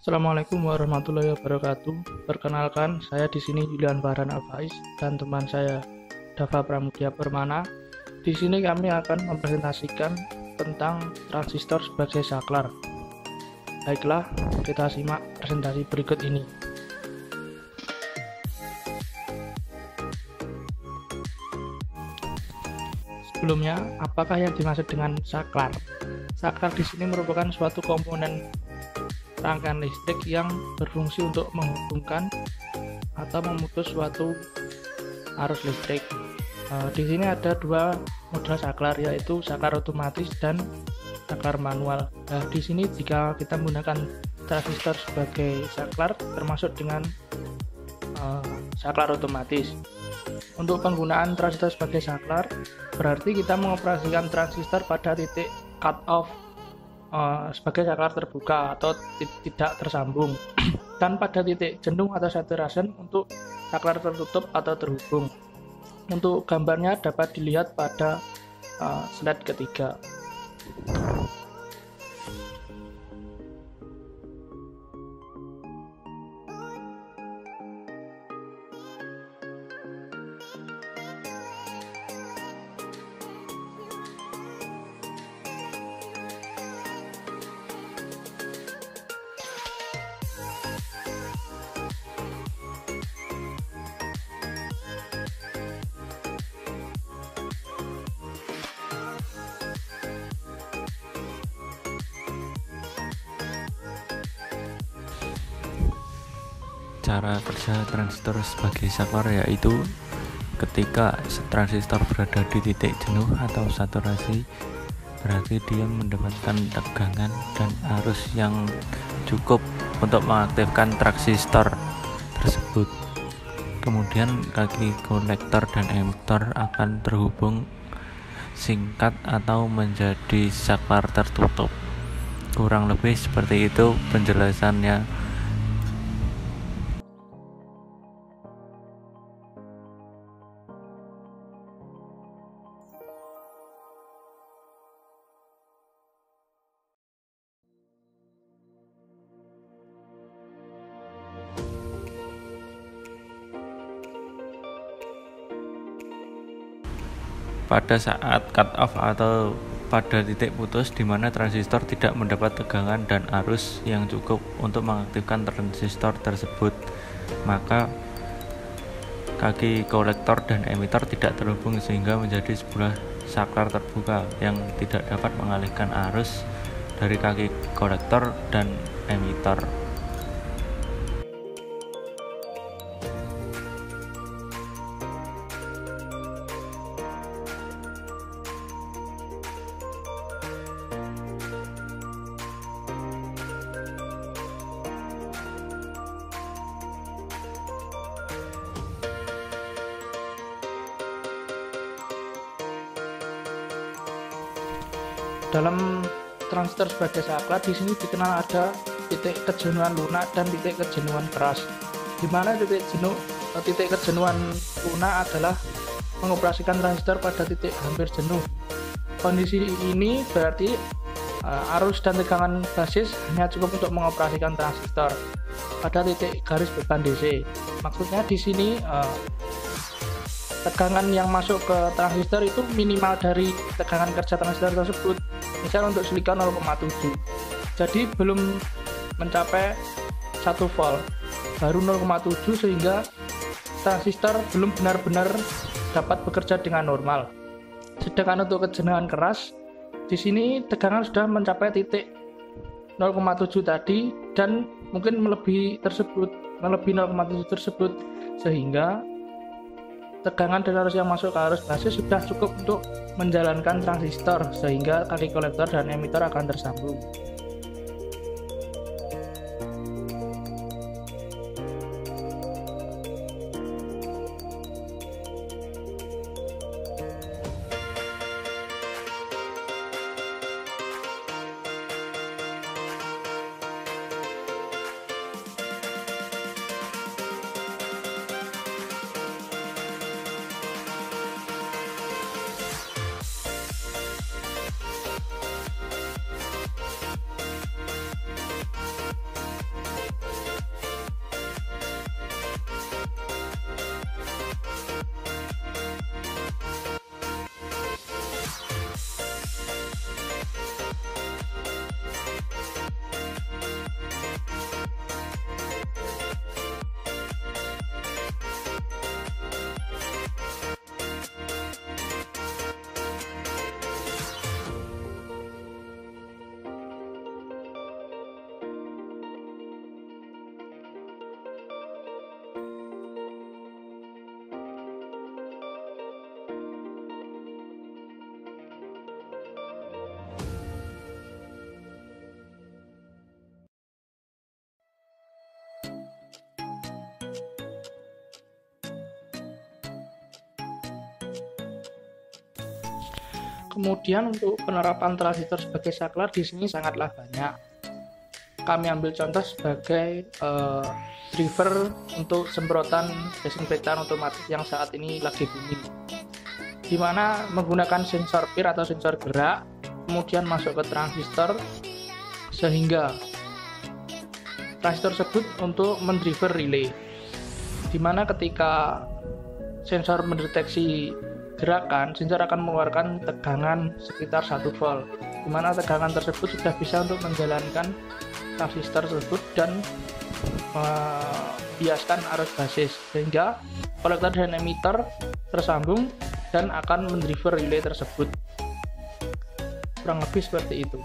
Assalamualaikum warahmatullahi wabarakatuh. Perkenalkan, saya di sini Julian Farhan Al-Faiz dan teman saya Dava Pramudia Permana. Di sini kami akan mempresentasikan tentang transistor sebagai saklar. Baiklah, kita simak presentasi berikut ini. Sebelumnya, apakah yang dimaksud dengan saklar? Saklar di sini merupakan suatu komponen rangkaian listrik yang berfungsi untuk menghubungkan atau memutus suatu arus listrik. Di sini ada dua model saklar, yaitu saklar otomatis dan saklar manual. Di sini jika kita menggunakan transistor sebagai saklar, termasuk dengan saklar otomatis. Untuk penggunaan transistor sebagai saklar, berarti kita mengoperasikan transistor pada titik cut off sebagai saklar terbuka atau tidak tersambung dan pada titik jenuh atau saturation untuk saklar tertutup atau terhubung. Untuk gambarnya dapat dilihat pada slide ketiga. Cara kerja transistor sebagai saklar yaitu ketika transistor berada di titik jenuh atau saturasi, berarti dia mendapatkan tegangan dan arus yang cukup untuk mengaktifkan transistor tersebut. Kemudian kaki kolektor dan emitor akan terhubung singkat atau menjadi saklar tertutup. Kurang lebih seperti itu penjelasannya. Pada saat cut off atau pada titik putus di mana transistor tidak mendapat tegangan dan arus yang cukup untuk mengaktifkan transistor tersebut, maka kaki kolektor dan emitor tidak terhubung sehingga menjadi sebuah saklar terbuka yang tidak dapat mengalihkan arus dari kaki kolektor dan emitor. Dalam transistor sebagai saklar, di sini dikenal ada titik kejenuhan lunak dan titik kejenuhan keras. Di mana titik kejenuhan lunak adalah mengoperasikan transistor pada titik hampir jenuh. Kondisi ini berarti arus dan tegangan basis hanya cukup untuk mengoperasikan transistor pada titik garis beban DC. Maksudnya di sini tegangan yang masuk ke transistor itu minimal dari tegangan kerja transistor tersebut. Misal untuk silikon 0,7, jadi belum mencapai 1 volt, baru 0,7, sehingga transistor belum benar-benar dapat bekerja dengan normal. Sedangkan untuk kejenuhan keras, di sini tegangan sudah mencapai titik 0,7 tadi dan mungkin melebihi 0,7 tersebut, sehingga tegangan dan arus yang masuk ke arus basis sudah cukup untuk menjalankan transistor, sehingga kaki kolektor dan emitor akan tersambung. Kemudian untuk penerapan transistor sebagai saklar di sini sangatlah banyak. Kami ambil contoh sebagai driver untuk semprotan desinfektan otomatis yang saat ini lagi booming, di mana menggunakan sensor PIR atau sensor gerak, kemudian masuk ke transistor sehingga transistor tersebut untuk mendriver relay, di mana ketika sensor mendeteksi gerakan, sensor akan mengeluarkan tegangan sekitar 1 volt, di mana tegangan tersebut sudah bisa untuk menjalankan transistor tersebut dan membiaskan arus basis, sehingga kolektor dan emitter tersambung dan akan mendriver relay tersebut. Kurang lebih seperti itu.